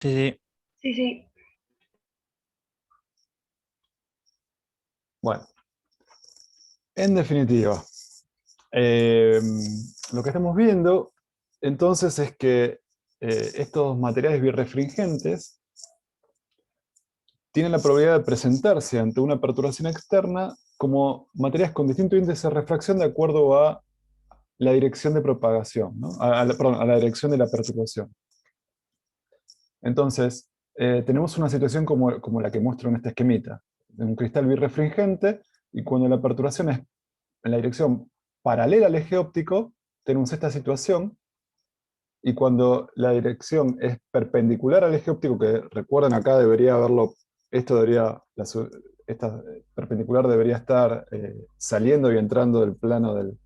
Sí, sí. Sí, sí. Bueno, en definitiva, eh, lo que estamos viendo entonces es que estos materiales birrefringentes tienen la probabilidad de presentarse ante una perturbación externa como materiales con distinto índice de refracción de acuerdo a la dirección de propagación, ¿no? Perdón, a la dirección de la perturbación. Entonces, tenemos una situación como la que muestro en este esquemita, de un cristal birrefringente, y cuando la perturbación es en la dirección paralela al eje óptico, tenemos esta situación, y cuando la dirección es perpendicular al eje óptico, que recuerden acá debería haberlo, esta perpendicular debería estar saliendo y entrando del plano de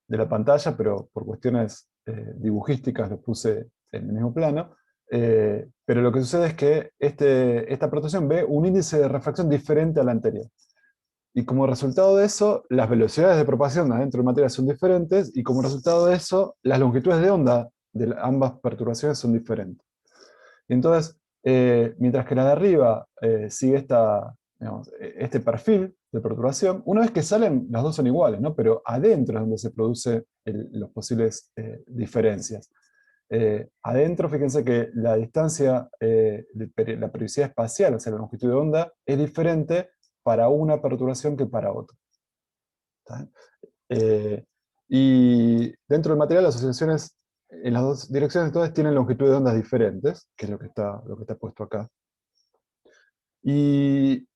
la pantalla, pero por cuestiones dibujísticas lo puse en el mismo plano. Pero lo que sucede es que esta perturbación ve un índice de refracción diferente al anterior. Y como resultado de eso, las velocidades de propagación adentro de materia son diferentes, y como resultado de eso, las longitudes de onda de ambas perturbaciones son diferentes. Y entonces, mientras que la de arriba sigue este perfil de perturbación, una vez que salen, las dos son iguales, ¿no? Pero adentro es donde se producen las posibles diferencias. Adentro, fíjense que la distancia, la periodicidad espacial, o sea, la longitud de onda, es diferente para una perturbación que para otra. ¿Está? Y dentro del material, las asociaciones en las dos direcciones entonces tienen longitud de ondas diferentes, que es lo que está puesto acá. Y,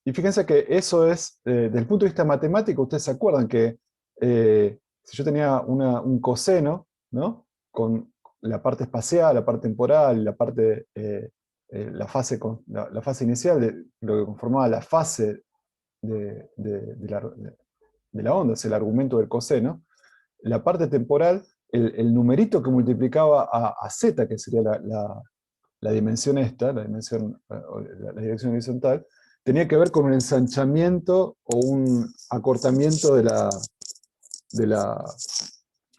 y fíjense que eso es, desde el punto de vista matemático, ustedes se acuerdan que si yo tenía un coseno, ¿no? Con la parte espacial, la parte temporal, la fase inicial, de lo que conformaba la fase de la onda, es el argumento del coseno, la parte temporal, el numerito que multiplicaba a z, que sería la dimensión esta, la dirección horizontal, tenía que ver con un ensanchamiento o un acortamiento de la,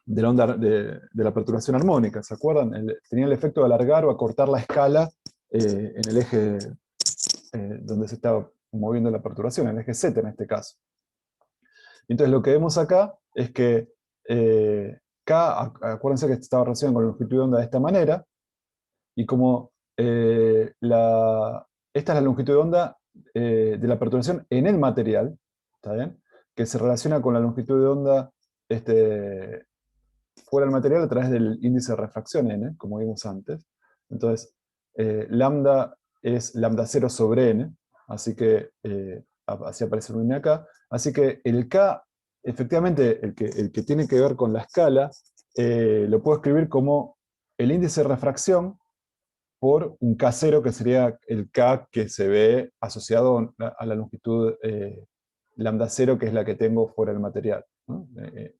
de la onda de la perturbación armónica, ¿se acuerdan? Tenía el efecto de alargar o acortar la escala en el eje donde se estaba moviendo la perturbación, en el eje z en este caso. Entonces lo que vemos acá es que K, acuérdense que estaba relacionado con la longitud de onda de esta manera, y como esta es la longitud de onda de la perturbación en el material, ¿está bien? Que se relaciona con la longitud de onda fuera del material a través del índice de refracción n, como vimos antes. Entonces, lambda es lambda 0 sobre n, así que así aparece el n acá. Así que el K, efectivamente, el que tiene que ver con la escala, lo puedo escribir como el índice de refracción por un K0, que sería el K que se ve asociado a la longitud lambda 0, que es la que tengo fuera del material, ¿no?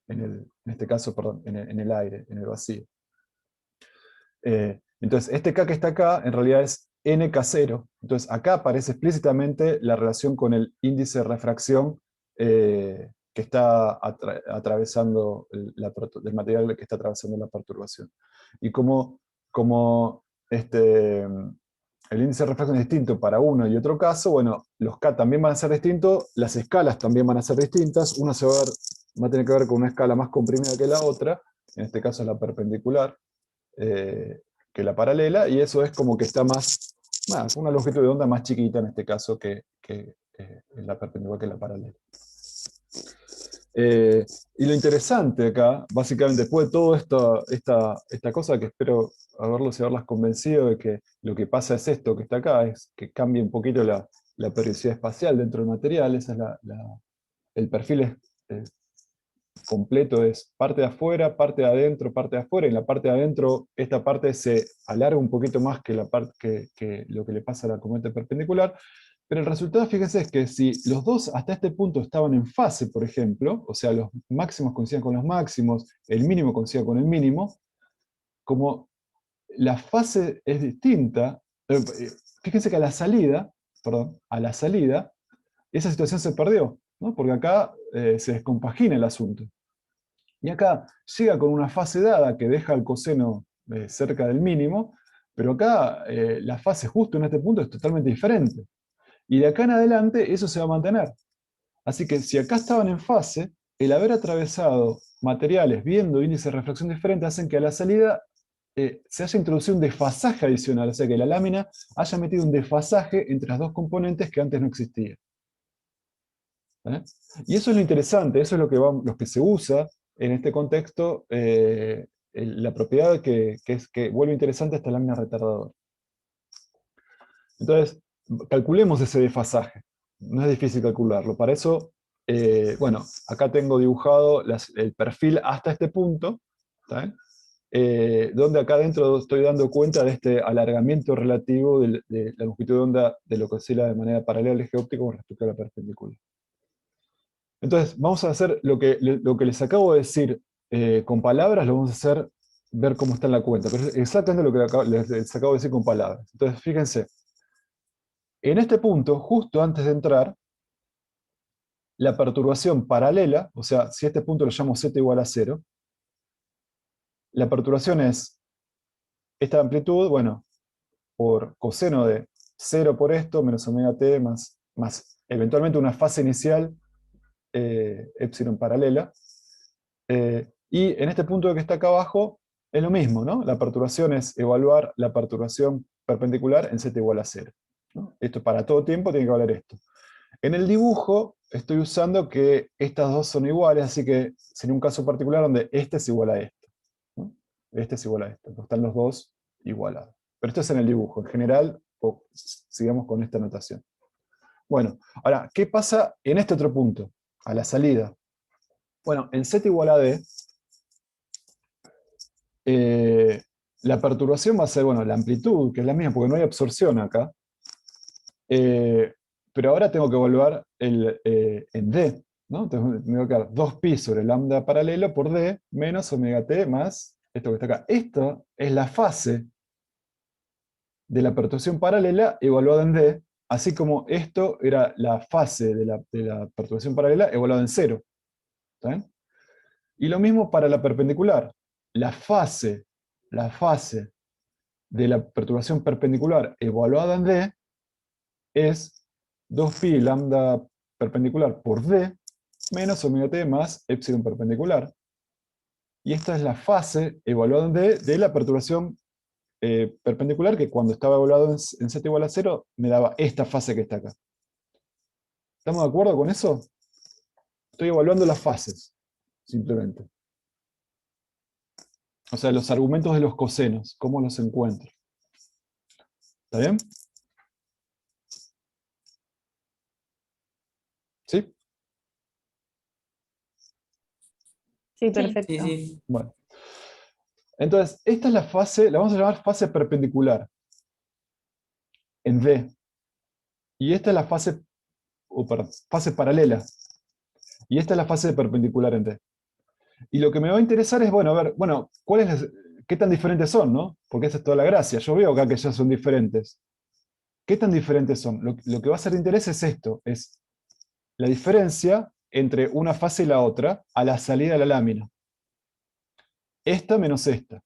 En este caso, perdón, en el aire, en el vacío. Entonces, este K que está acá, en realidad es NK0. Entonces, acá aparece explícitamente la relación con el índice de refracción que está atravesando el material que está atravesando la perturbación. Y como el índice de refracción es distinto para uno y otro caso, bueno, los K también van a ser distintos, las escalas también van a ser distintas, una va a tener que ver con una escala más comprimida que la otra, en este caso es la perpendicular, que la paralela, y eso es como que está más una longitud de onda más chiquita en este caso que la perpendicular que la paralela. Y lo interesante acá, básicamente, después de toda esta cosa, que espero haberlas convencido de que lo que pasa es esto que está acá, es que cambia un poquito la periodicidad espacial dentro del material. El perfil es completo, es parte de afuera, parte de adentro, parte de afuera, y en la parte de adentro esta parte se alarga un poquito más que lo que le pasa a la cometa perpendicular. Pero el resultado, fíjense, es que si los dos hasta este punto estaban en fase, por ejemplo, o sea, los máximos coincidían con los máximos, el mínimo coincidía con el mínimo, como la fase es distinta, fíjense que a la salida, esa situación se perdió, ¿no? Porque acá se descompagina el asunto. Y acá llega con una fase dada que deja el coseno cerca del mínimo, Pero acá la fase justo en este punto es totalmente diferente. Y de acá en adelante eso se va a mantener. Así que si acá estaban en fase, el haber atravesado materiales viendo índices de refracción diferentes hacen que a la salida se haya introducido un desfasaje adicional, o sea que la lámina haya metido un desfasaje entre las dos componentes que antes no existía. ¿Eh? Y eso es lo interesante, eso es lo que se usa en este contexto, la propiedad que vuelve interesante esta lámina retardadora. Entonces, calculemos ese desfasaje. No es difícil calcularlo. Para eso, bueno, acá tengo dibujado el perfil hasta este punto, ¿está bien? Donde acá adentro estoy dando cuenta de este alargamiento relativo de la longitud de onda de lo que oscila de manera paralela al eje óptico con respecto a la perpendicular. Entonces, vamos a hacer lo que les acabo de decir con palabras, lo vamos a hacer ver cómo está en la cuenta. Pero es exactamente lo que les acabo de decir con palabras. Entonces, fíjense, en este punto, justo antes de entrar, la perturbación paralela, o sea, si a este punto lo llamo z igual a 0, la perturbación es esta amplitud, bueno, por coseno de 0 por esto, menos omega t, más eventualmente una fase inicial, epsilon paralela. Y en este punto que está acá abajo, es lo mismo, ¿no? La perturbación es evaluar la perturbación perpendicular en z igual a 0. ¿No? Esto para todo tiempo tiene que valer esto. En el dibujo estoy usando que estas dos son iguales, así que sería un caso particular donde este es igual a esto, ¿no? Este es igual a esto, pues están los dos igualados. Pero esto es en el dibujo, en general, sigamos con esta notación. Bueno, ahora, ¿qué pasa en este otro punto? A la salida. Bueno, en z igual a d, la perturbación va a ser, bueno, la amplitud, que es la misma, porque no hay absorción acá. Pero ahora tengo que evaluar en D, ¿no? Entonces me voy a quedar 2pi sobre lambda paralelo por D menos omega t más esto que está acá. Esto es la fase de la perturbación paralela evaluada en D, así como esto era la fase de la perturbación paralela evaluada en 0. ¿Está bien? Y lo mismo para la perpendicular. La fase de la perturbación perpendicular evaluada en D es 2pi lambda perpendicular por d menos omega t más epsilon perpendicular. Y esta es la fase evaluada en d de la perturbación perpendicular, que cuando estaba evaluado en z igual a 0 me daba esta fase que está acá. ¿Estamos de acuerdo con eso? Estoy evaluando las fases, simplemente. O sea, los argumentos de los cosenos, cómo los encuentro. ¿Está bien? ¿Sí? Sí, Sí, perfecto. sí. Bueno. Entonces, esta es la fase, la vamos a llamar fase perpendicular, en D. Y esta es la fase, fase paralela. Y esta es la fase de perpendicular en T. Y lo que me va a interesar es, bueno, a ver, bueno, ¿qué tan diferentes son, no? Porque esa es toda la gracia. Yo veo acá que ya son diferentes. ¿Qué tan diferentes son? Lo que va a ser de interés es esto, es la diferencia entre una fase y la otra a la salida de la lámina. Esta menos esta.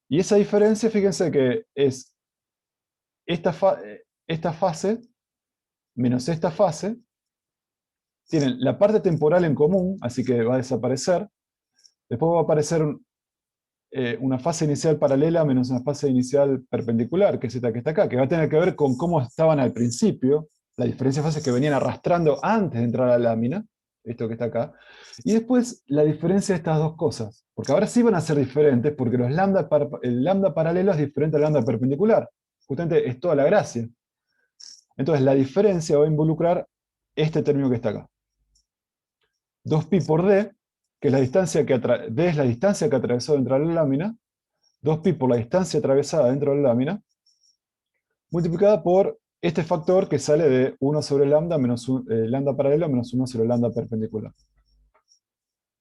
Y esa diferencia, fíjense que es esta fase menos esta fase, tienen la parte temporal en común, así que va a desaparecer. Después va a aparecer una fase inicial paralela menos una fase inicial perpendicular, que es esta que está acá, que va a tener que ver con cómo estaban al principio, la diferencia de fases que venían arrastrando antes de entrar a la lámina, esto que está acá, y después la diferencia de estas dos cosas, porque ahora sí van a ser diferentes, porque el lambda paralelo es diferente al lambda perpendicular, justamente es toda la gracia. Entonces la diferencia va a involucrar este término que está acá. 2pi por d, que es la distancia d es la distancia que atravesó dentro de la lámina, 2pi por la distancia atravesada dentro de la lámina, multiplicada por este factor que sale de 1 sobre lambda, menos lambda paralelo menos 1 sobre lambda perpendicular.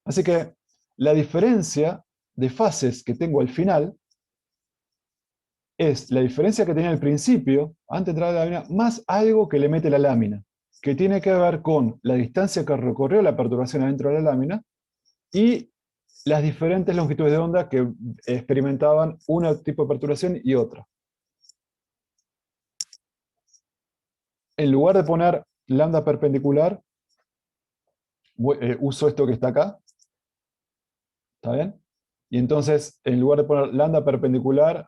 Así que la diferencia de fases que tengo al final es la diferencia que tenía al principio, antes de entrar a la lámina, más algo que le mete la lámina, que tiene que ver con la distancia que recorrió la perturbación adentro de la lámina y las diferentes longitudes de onda que experimentaban un tipo de perturbación y otra. En lugar de poner lambda perpendicular, uso esto que está acá. ¿Está bien? Y entonces, en lugar de poner lambda perpendicular,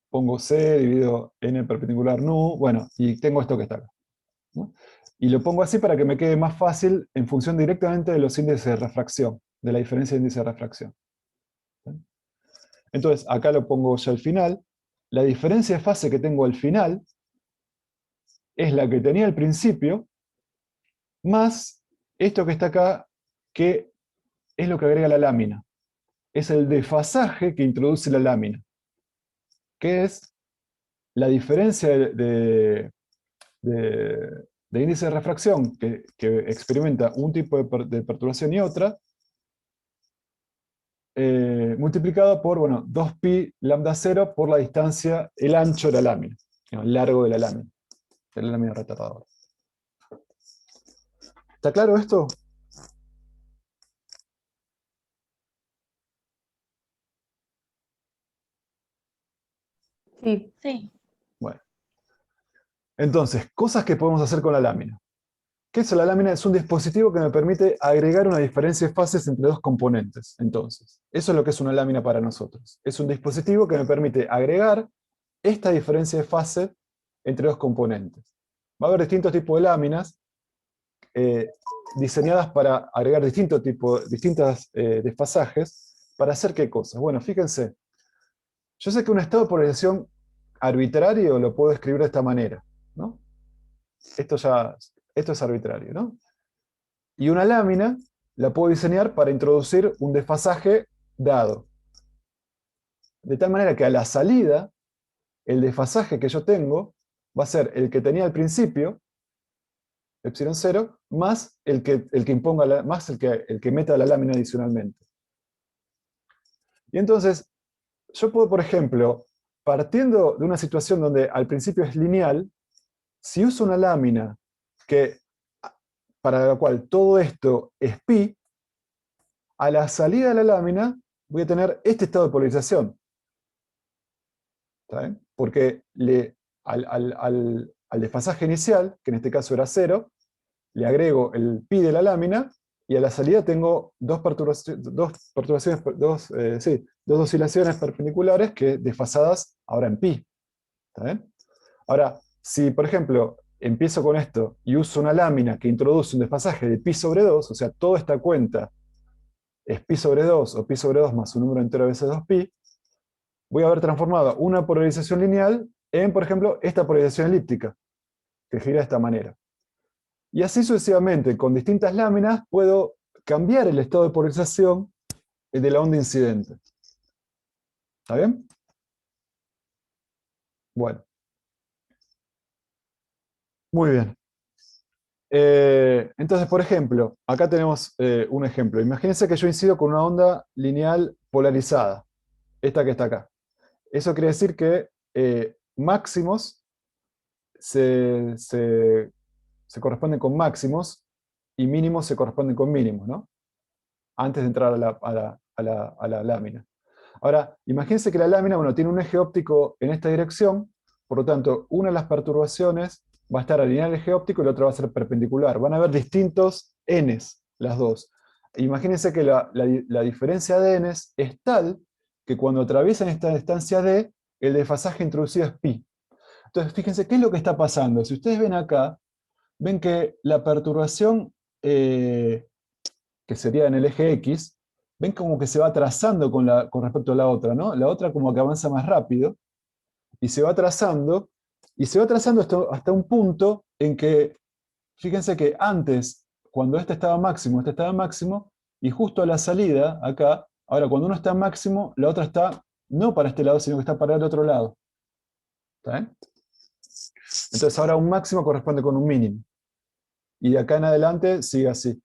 pongo C, divido n perpendicular nu, bueno, y tengo esto que está acá, ¿no? Y lo pongo así para que me quede más fácil en función directamente de los índices de refracción, de la diferencia de índice de refracción. ¿Sí? Entonces, acá lo pongo ya al final. La diferencia de fase que tengo al final es la que tenía al principio, más esto que está acá, que es lo que agrega la lámina. Es el desfasaje que introduce la lámina, que es la diferencia de índice de refracción que experimenta un tipo de perturbación y otra, multiplicado por, bueno, 2pi lambda 0 por la distancia, el ancho de la lámina, el largo de la lámina retardadora. ¿Está claro esto? Sí. Sí. Bueno. Entonces, cosas que podemos hacer con la lámina. ¿Qué es la lámina? Es un dispositivo que me permite agregar una diferencia de fases entre dos componentes. Entonces, eso es lo que es una lámina para nosotros. Es un dispositivo que me permite agregar esta diferencia de fase entre dos componentes. Va a haber distintos tipos de láminas diseñadas para agregar distintos desfasajes. ¿Para hacer qué cosas? Bueno, fíjense. Yo sé que un estado de polarización arbitrario lo puedo escribir de esta manera, ¿no? Esto es arbitrario, ¿no? Y una lámina la puedo diseñar para introducir un desfasaje dado. De tal manera que a la salida, el desfasaje que yo tengo va a ser el que tenía al principio, epsilon 0, más el que imponga, más el que meta la lámina adicionalmente. Y entonces, yo puedo, por ejemplo, partiendo de una situación donde al principio es lineal, si uso una lámina para la cual todo esto es pi, a la salida de la lámina voy a tener este estado de polarización. ¿Está bien? Porque al desfasaje inicial, que en este caso era 0, le agrego el pi de la lámina y a la salida tengo dos oscilaciones perpendiculares que desfasadas ahora en pi. ¿Está bien? Ahora, si por ejemplo empiezo con esto y uso una lámina que introduce un desfasaje de pi sobre 2, o sea, toda esta cuenta es pi sobre 2 o pi sobre 2 más un número entero a veces 2pi, voy a haber transformado una polarización lineal en, por ejemplo, esta polarización elíptica, que gira de esta manera. Y así sucesivamente, con distintas láminas, puedo cambiar el estado de polarización de la onda incidente. ¿Está bien? Bueno. Muy bien. Entonces, por ejemplo, acá tenemos un ejemplo. Imagínense que yo incido con una onda lineal polarizada, esta que está acá. Eso quiere decir que máximos se corresponden con máximos y mínimos se corresponden con mínimos, ¿no? Antes de entrar a la lámina. Ahora, imagínense que la lámina, bueno, tiene un eje óptico en esta dirección, por lo tanto, una de las perturbaciones va a estar alineada al eje óptico y la otra va a ser perpendicular. Van a haber distintos n's, las dos. Imagínense que la diferencia de n's es tal que cuando atraviesan esta distancia d, el desfasaje introducido es pi. Entonces, fíjense qué es lo que está pasando. Si ustedes ven acá, ven que la perturbación que sería en el eje X, ven como que se va trazando con respecto a la otra, ¿no? La otra como que avanza más rápido, y se va trazando hasta un punto en que, fíjense que antes, cuando este estaba máximo, y justo a la salida, acá, ahora cuando uno está máximo, la otra está no para este lado, sino que está para el otro lado. ¿Está bien? Entonces ahora un máximo corresponde con un mínimo. Y de acá en adelante sigue así.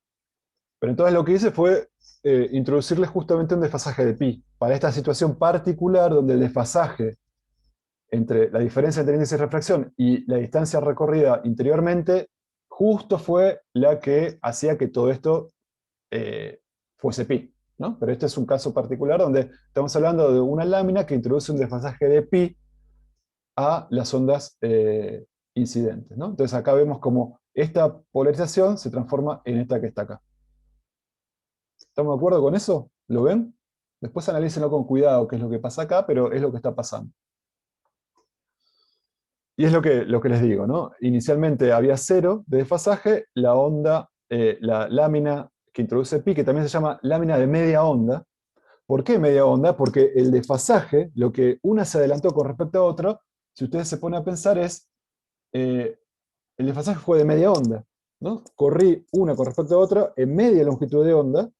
Pero entonces lo que hice fue introducirle justamente un desfasaje de pi, para esta situación particular donde el desfasaje entre la diferencia entre el índice de refracción y la distancia recorrida interiormente, justo fue la que hacía que todo esto fuese pi, ¿no? Pero este es un caso particular donde estamos hablando de una lámina que introduce un desfasaje de pi a las ondas incidentes, ¿no? Entonces acá vemos como esta polarización se transforma en esta que está acá. ¿Estamos de acuerdo con eso? ¿Lo ven? Después analícenlo con cuidado qué es lo que pasa acá, pero es lo que está pasando. Y es lo que les digo, ¿no? Inicialmente había 0 de desfasaje, la onda, la lámina que introduce pi, que también se llama lámina de media onda. ¿Por qué media onda? Porque el desfasaje, lo que una se adelantó con respecto a otro, si ustedes se ponen a pensar, es el desfasaje fue de media onda, ¿no? Corrí una con respecto a otra en media longitud de onda,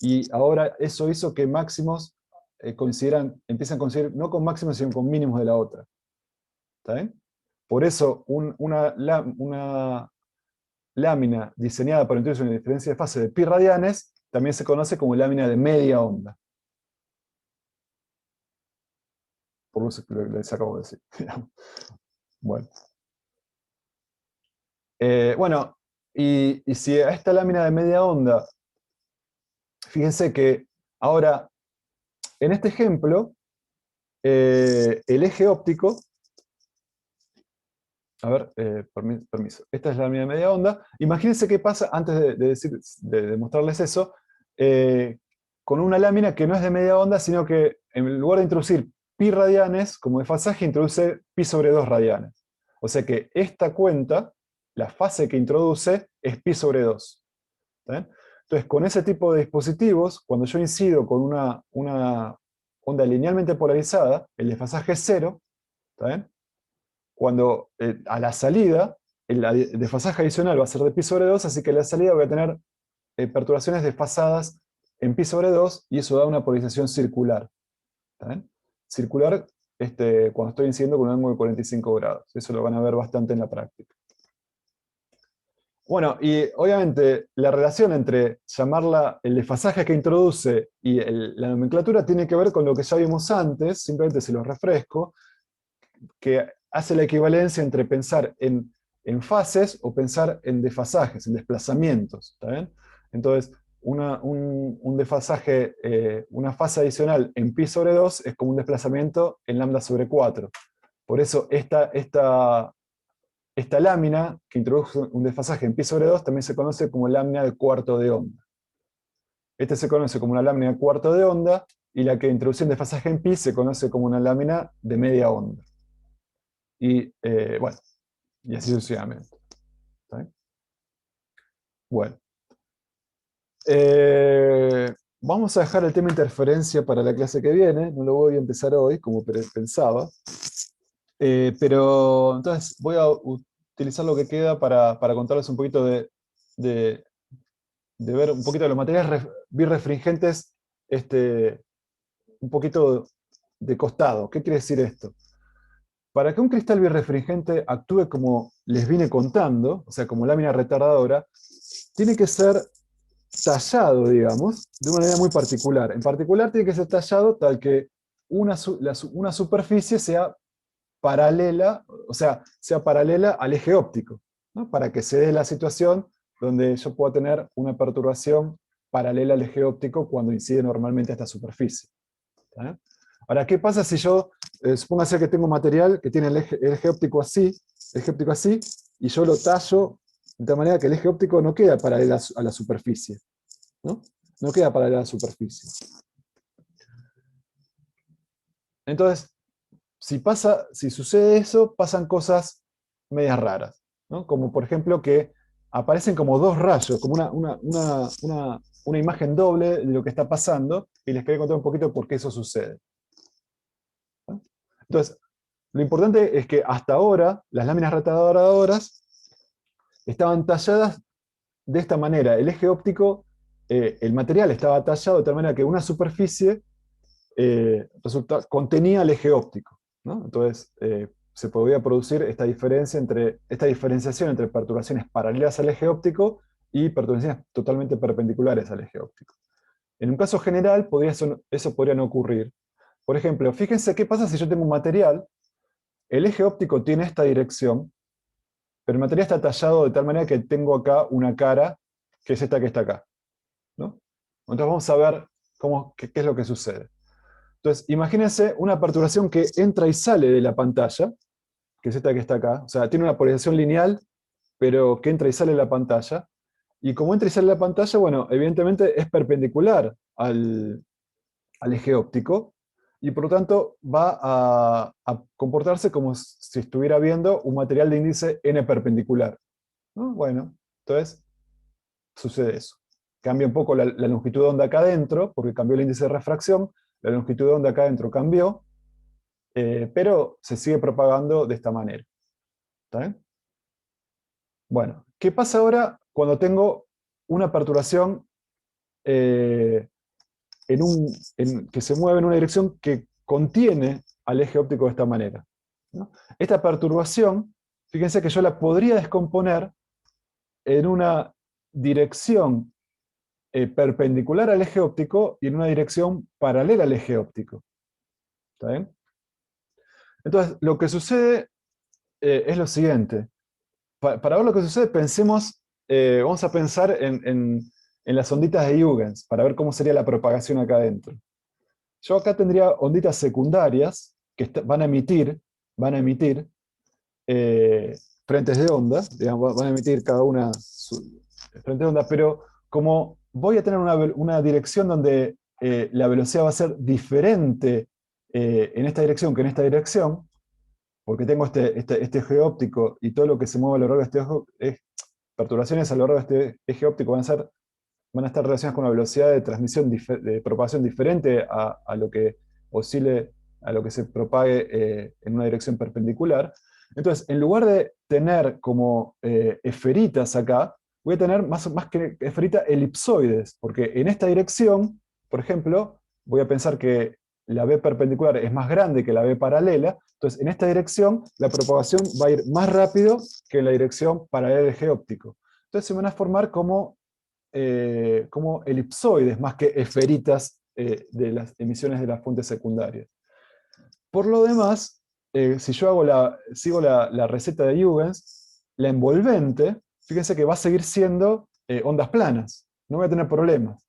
y ahora eso hizo que máximos empiezan a coincidir no con máximos, sino con mínimos de la otra. ¿Está bien? Por eso una lámina diseñada para introducir una diferencia de fase de pi radianes también se conoce como lámina de media onda. Por lo que les acabo de decir. Bueno. Bueno, y si a esta lámina de media onda, fíjense que ahora, en este ejemplo, el eje óptico, a ver, permiso, esta es la lámina de media onda. Imagínense qué pasa, antes de mostrarles eso, con una lámina que no es de media onda, sino que en lugar de introducir pi radianes como desfasaje, introduce pi sobre 2 radianes. O sea que esta cuenta, la fase que introduce, es pi sobre 2. ¿Está bien? Entonces, con ese tipo de dispositivos, cuando yo incido con una onda linealmente polarizada, el desfasaje es 0, ¿está bien? Cuando a la salida, el desfasaje adicional va a ser de pi sobre 2, así que a la salida voy a tener perturbaciones desfasadas en pi sobre 2, y eso da una polarización circular. ¿Está bien? Circular cuando estoy incidiendo con un ángulo de 45 grados. Eso lo van a ver bastante en la práctica. Bueno, y obviamente la relación entre llamarla el desfasaje que introduce y la nomenclatura tiene que ver con lo que ya vimos antes, simplemente se los refresco, que hace la equivalencia entre pensar en fases o pensar en desfasajes, en desplazamientos. ¿Está bien? Entonces, un desfasaje, una fase adicional en pi sobre 2 es como un desplazamiento en lambda sobre 4. Por eso esta lámina que introduce un desfasaje en pi sobre 2 también se conoce como lámina de cuarto de onda. Este se conoce como una lámina de cuarto de onda, y la que introduce un desfasaje en pi se conoce como una lámina de media onda. Y bueno, y así sucesivamente. ¿Está bien? Bueno. Vamos a dejar el tema interferencia para la clase que viene, no lo voy a empezar hoy como pensaba. Pero entonces voy a utilizar lo que queda para contarles un poquito de ver un poquito de los materiales birrefringentes, un poquito de costado. ¿Qué quiere decir esto? Para que un cristal birrefringente actúe como les vine contando, o sea, como lámina retardadora, tiene que ser tallado, digamos, de una manera muy particular. En particular tiene que ser tallado tal que una superficie sea paralela, o sea paralela al eje óptico, ¿no? Para que se dé la situación donde yo pueda tener una perturbación paralela al eje óptico cuando incide normalmente a esta superficie. ¿Está? Ahora, ¿qué pasa si yo, supóngase que tengo material que tiene el eje óptico así, y yo lo tallo de tal manera que el eje óptico no queda paralela a la superficie, ¿no? No queda paralela a la superficie. Entonces, si sucede eso, pasan cosas medias raras, ¿no? Como por ejemplo que aparecen como dos rayos, como una imagen doble de lo que está pasando, y les quería contar un poquito por qué eso sucede. ¿No? Entonces, lo importante es que hasta ahora las láminas retardadoras estaban talladas de esta manera. El eje óptico, el material estaba tallado de tal manera que una superficie contenía el eje óptico, ¿no? Entonces, se podía producir esta diferenciación entre perturbaciones paralelas al eje óptico y perturbaciones totalmente perpendiculares al eje óptico. En un caso general, eso podría no ocurrir. Por ejemplo, fíjense qué pasa si yo tengo un material, el eje óptico tiene esta dirección, pero el material está tallado de tal manera que tengo acá una cara, que es esta que está acá, ¿no? Entonces vamos a ver qué es lo que sucede. Entonces, imagínense una perturbación que entra y sale de la pantalla, que es esta que está acá. O sea, tiene una polarización lineal, pero que entra y sale de la pantalla. Y como entra y sale de la pantalla, bueno, evidentemente es perpendicular al eje óptico, y por lo tanto va a comportarse como si estuviera viendo un material de índice n perpendicular, ¿no? Bueno, entonces sucede eso. Cambia un poco la longitud de onda acá adentro, porque cambió el índice de refracción, la longitud de onda acá adentro cambió, pero se sigue propagando de esta manera. ¿Está bien? Bueno, ¿qué pasa ahora cuando tengo una perturbación eh, que se mueve en una dirección que contiene al eje óptico de esta manera, ¿no? Esta perturbación, fíjense que yo la podría descomponer en una dirección perpendicular al eje óptico y en una dirección paralela al eje óptico. ¿Está bien? Entonces, lo que sucede es lo siguiente. Para ver lo que sucede, vamos a pensar en las onditas de Huygens, para ver cómo sería la propagación acá adentro. Yo acá tendría onditas secundarias que van a emitir frentes de onda, digamos, van a emitir cada una frente de onda, pero como voy a tener una dirección donde la velocidad va a ser diferente en esta dirección que en esta dirección, porque tengo este eje óptico y todo lo que se mueve a lo largo de este perturbaciones a lo largo de este eje óptico van a estar relacionadas con una velocidad de transmisión, de propagación diferente a lo que oscile, a lo que se propague en una dirección perpendicular. Entonces, en lugar de tener como esferitas acá, voy a tener más que esferitas elipsoides, porque en esta dirección, por ejemplo, voy a pensar que la B perpendicular es más grande que la B paralela, entonces en esta dirección la propagación va a ir más rápido que en la dirección paralela al eje óptico. Entonces se van a formar como elipsoides más que esferitas de las emisiones de las fuentes secundarias. Por lo demás, si yo sigo la receta de Huygens, la envolvente, fíjense que va a seguir siendo ondas planas. No voy a tener problemas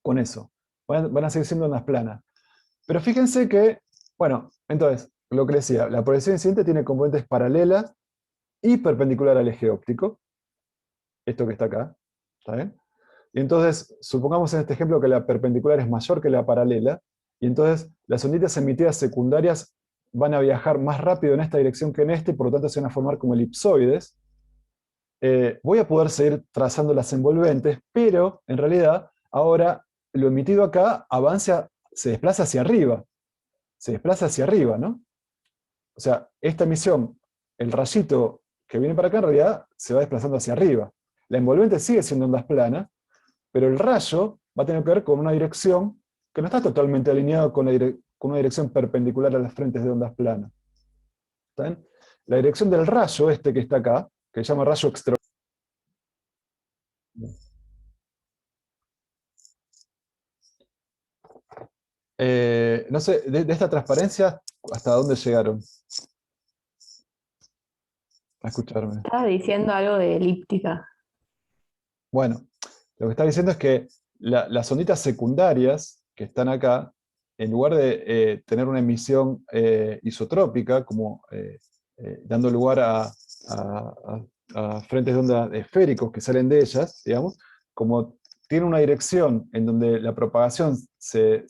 con eso. Van a seguir siendo ondas planas. Pero fíjense que, bueno, entonces, lo que les decía, la proyección incidente tiene componentes paralelas y perpendicular al eje óptico. Esto que está acá. ¿Está bien? Y entonces, supongamos en este ejemplo que la perpendicular es mayor que la paralela, y entonces las onditas emitidas secundarias van a viajar más rápido en esta dirección que en este, y por lo tanto se van a formar como elipsoides. Voy a poder seguir trazando las envolventes, pero en realidad ahora lo emitido acá se desplaza hacia arriba. Se desplaza hacia arriba, ¿no? O sea, esta emisión, el rayito que viene para acá en realidad se va desplazando hacia arriba. La envolvente sigue siendo ondas planas, pero el rayo va a tener que ver con una dirección que no está totalmente alineada con una dirección perpendicular a las frentes de ondas planas. ¿Está bien? La dirección del rayo, este que está acá, que se llama rayo extra. No sé, de esta transparencia, ¿hasta dónde llegaron a escucharme? Estabas diciendo algo de elíptica. Bueno, lo que está diciendo es que las onditas secundarias que están acá, en lugar de tener una emisión isotrópica, como dando lugar a frentes de onda esféricos que salen de ellas, digamos, como tiene una dirección en donde la propagación se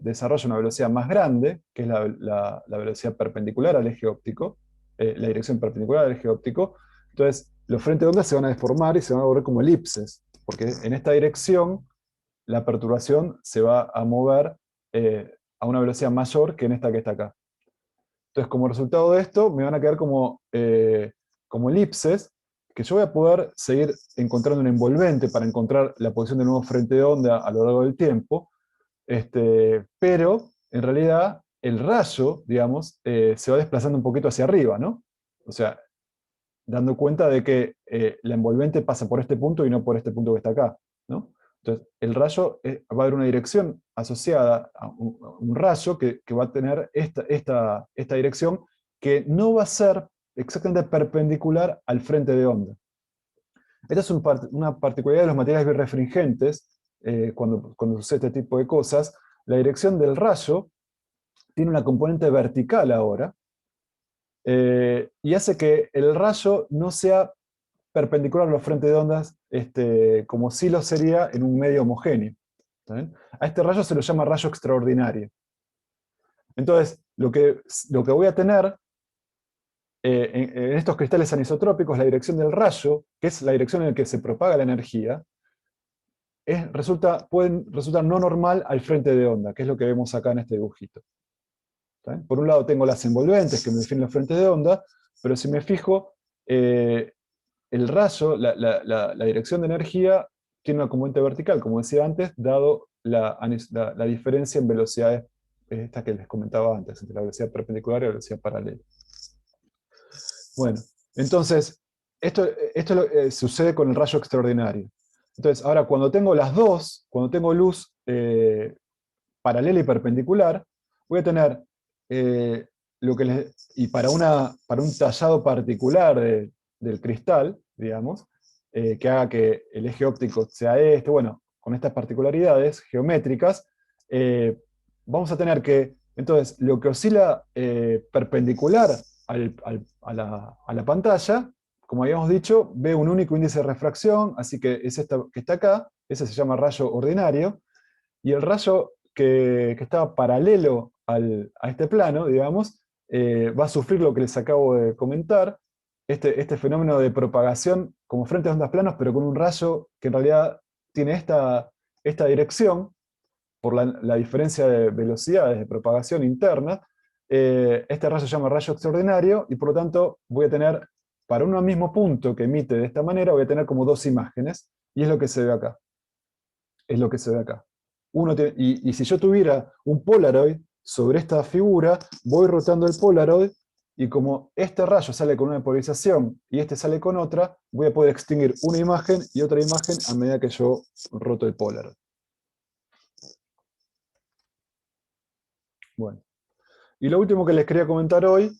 desarrolla a una velocidad más grande, que es la velocidad perpendicular al eje óptico, la dirección perpendicular al eje óptico, entonces los frentes de onda se van a deformar y se van a volver como elipses, porque en esta dirección la perturbación se va a mover a una velocidad mayor que en esta que está acá. Entonces, como resultado de esto, me van a quedar como elipses, que yo voy a poder seguir encontrando un envolvente para encontrar la posición del nuevo frente de onda a lo largo del tiempo, pero en realidad el rayo, digamos, se va desplazando un poquito hacia arriba, ¿no? O sea, dando cuenta de que la envolvente pasa por este punto y no por este punto que está acá, ¿no? Entonces, el rayo va a haber una dirección asociada a un rayo que va a tener esta dirección que no va a ser exactamente perpendicular al frente de onda. Esta es una particularidad de los materiales birrefringentes, cuando sucede este tipo de cosas, la dirección del rayo tiene una componente vertical ahora, y hace que el rayo no sea perpendicular a los frentes de ondas, como sí lo sería en un medio homogéneo. ¿Está bien? A este rayo se lo llama rayo extraordinario. Entonces, lo que voy a tener en estos cristales anisotrópicos, la dirección del rayo, que es la dirección en la que se propaga la energía, pueden resultar no normal al frente de onda, que es lo que vemos acá en este dibujito. ¿Está bien? Por un lado tengo las envolventes que me definen los frentes de onda, pero si me fijo, el rayo, la dirección de energía, tiene una componente vertical, como decía antes, dado la diferencia en velocidades, esta que les comentaba antes, entre la velocidad perpendicular y la velocidad paralela. Bueno, entonces, esto sucede con el rayo extraordinario. Entonces, ahora cuando tengo las dos, cuando tengo luz paralela y perpendicular, voy a tener y para un tallado particular del cristal, digamos, que haga que el eje óptico sea bueno, con estas particularidades geométricas, vamos a tener que, entonces, lo que oscila perpendicular a la pantalla, como habíamos dicho, ve un único índice de refracción, así que es esta que está acá, ese se llama rayo ordinario, y el rayo que estaba paralelo a este plano, digamos, va a sufrir lo que les acabo de comentar, este fenómeno de propagación como frente a ondas planos, pero con un rayo que en realidad tiene esta dirección, por la diferencia de velocidades de propagación interna. Este rayo se llama rayo extraordinario, y por lo tanto voy a tener, para un mismo punto que emite de esta manera, voy a tener como dos imágenes, y es lo que se ve acá. Es lo que se ve acá. Y si yo tuviera un Polaroid sobre esta figura, voy rotando el Polaroid, y como este rayo sale con una polarización y este sale con otra, voy a poder extinguir una imagen y otra imagen a medida que yo roto el Polaroid. Bueno. Y lo último que les quería comentar hoy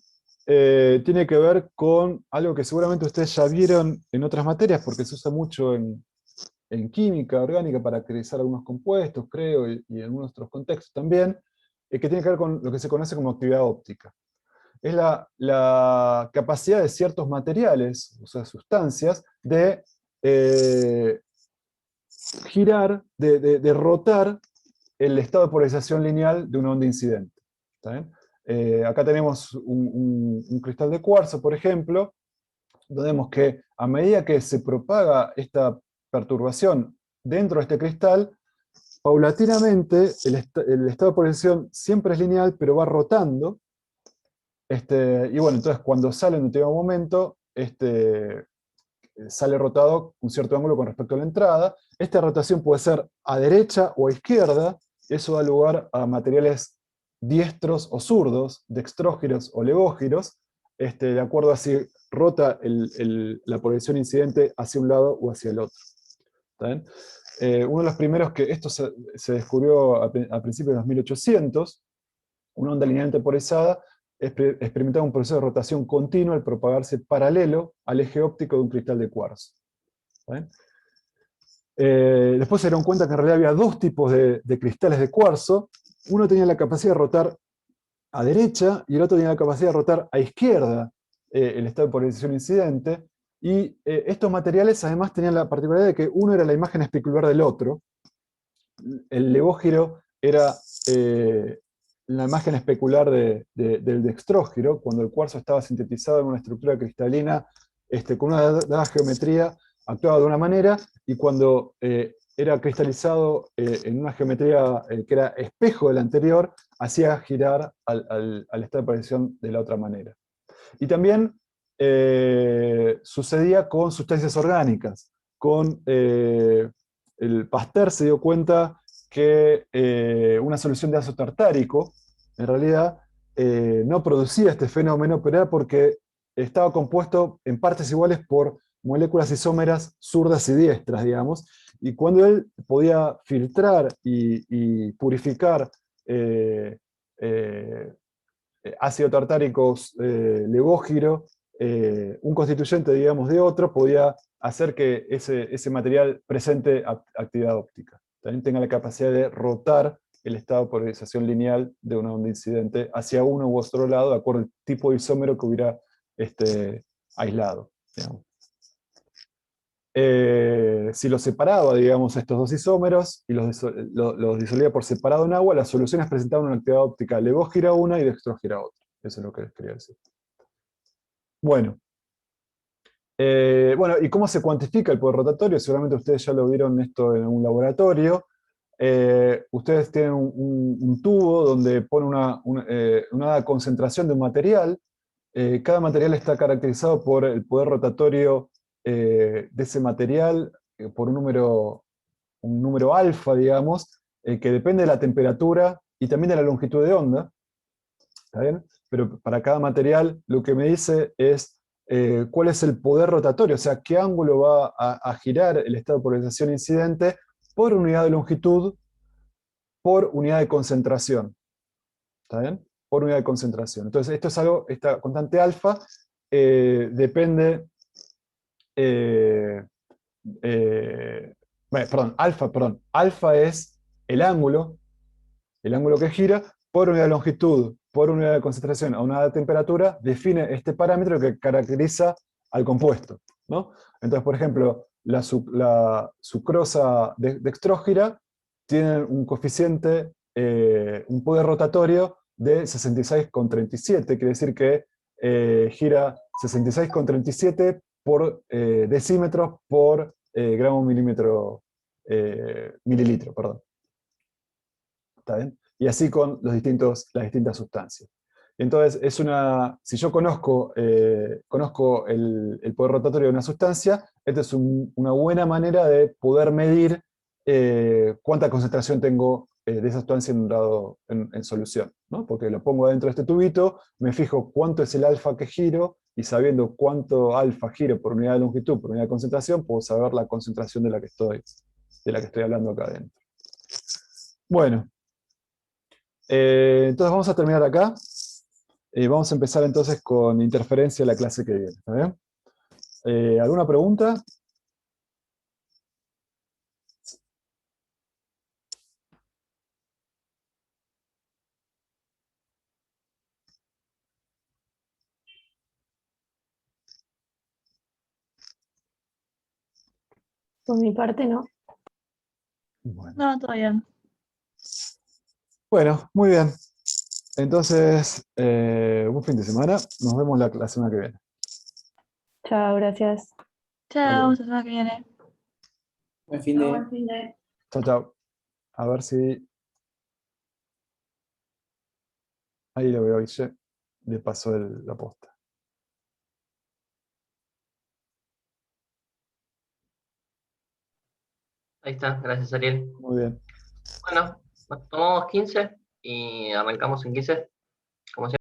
tiene que ver con algo que seguramente ustedes ya vieron en otras materias, porque se usa mucho en química orgánica para caracterizar algunos compuestos, creo, y en algunos otros contextos también, que tiene que ver con lo que se conoce como actividad óptica. Es la capacidad de ciertos materiales, o sea, sustancias, de girar, de rotar el estado de polarización lineal de una onda incidente. ¿Está bien? Acá tenemos un cristal de cuarzo, por ejemplo, donde vemos que a medida que se propaga esta perturbación dentro de este cristal, paulatinamente el estado de polarización siempre es lineal, pero va rotando. Y bueno, entonces cuando sale en un determinado momento, sale rotado un cierto ángulo con respecto a la entrada. Esta rotación puede ser a derecha o a izquierda. Eso da lugar a materiales diestros o zurdos, dextrógiros o levógiros, de acuerdo a si rota la polarización incidente hacia un lado o hacia el otro. ¿Está bien? Uno de los primeros que esto se descubrió a principios de los 1800, una onda linealmente polarizada experimentaba un proceso de rotación continua al propagarse paralelo al eje óptico de un cristal de cuarzo. Después se dieron cuenta que en realidad había dos tipos de cristales de cuarzo. Uno tenía la capacidad de rotar a derecha y el otro tenía la capacidad de rotar a izquierda el estado de polarización incidente. Y estos materiales además tenían la particularidad de que uno era la imagen especular del otro. El levógiro era la imagen especular del dextrógiro, cuando el cuarzo estaba sintetizado en una estructura cristalina con una dada geometría, actuaba de una manera, y cuando era cristalizado en una geometría que era espejo del anterior, hacía girar al estado de polarización de la otra manera. Y también sucedía con sustancias orgánicas. El Pasteur se dio cuenta que una solución de ácido tartárico, en realidad, no producía este fenómeno, pero era porque estaba compuesto en partes iguales por moléculas isómeras zurdas y diestras, digamos, y cuando él podía filtrar y purificar ácido tartárico levógiro, un constituyente, digamos, de otro, podía hacer que ese material presente actividad óptica. también tenga la capacidad de rotar el estado de polarización lineal de una onda incidente hacia uno u otro lado, de acuerdo al tipo de isómero que hubiera aislado, digamos. Si los separaba, digamos, estos dos isómeros y los disolvía por separado en agua, las soluciones presentaban una actividad óptica levógira una y dextrógira otra. Eso es lo que les quería decir. Bueno, ¿y cómo se cuantifica el poder rotatorio? Seguramente ustedes ya lo vieron esto en un laboratorio. Ustedes tienen un tubo donde pone una concentración de un material. Cada material está caracterizado por el poder rotatorio de ese material, por un número alfa, digamos, que depende de la temperatura y también de la longitud de onda. ¿Está bien? Pero para cada material lo que me dice es cuál es el poder rotatorio, o sea, qué ángulo va a girar el estado de polarización incidente por unidad de longitud, por unidad de concentración. ¿Está bien? Por unidad de concentración. Entonces, esto es algo, esta constante alfa depende, alfa es el ángulo que gira, por unidad de longitud, por unidad de concentración, a unidad de temperatura, define este parámetro que caracteriza al compuesto, ¿no? Entonces, por ejemplo, la sucrosa dextrógira tiene un coeficiente, un poder rotatorio de 66,37, quiere decir que gira 66,37 por decímetros por gramo mililitro, perdón. ¿Está bien? Y así con las distintas sustancias. Entonces, si yo conozco el poder rotatorio de una sustancia, esta es una buena manera de poder medir cuánta concentración tengo de esa sustancia en solución, ¿no? Porque lo pongo adentro de este tubito, me fijo cuánto es el alfa que giro, y sabiendo cuánto alfa giro por unidad de longitud, por unidad de concentración, puedo saber la concentración de la que estoy hablando acá adentro. Bueno. Entonces vamos a terminar acá. Vamos a empezar entonces con interferencia la clase que viene. ¿Está bien? ¿Alguna pregunta? Por mi parte, no. Bueno. No, todo bien. Bueno, muy bien. Entonces, buen fin de semana. Nos vemos la semana que viene. Chao, gracias. Chao, hasta la semana que viene. Buen fin de... Buen fin de- Chao, chao. A ver si... Ahí lo veo, Guille. Le pasó la posta. Ahí está, gracias Ariel. Muy bien. Bueno, tomamos 15 y arrancamos en 15, como siempre.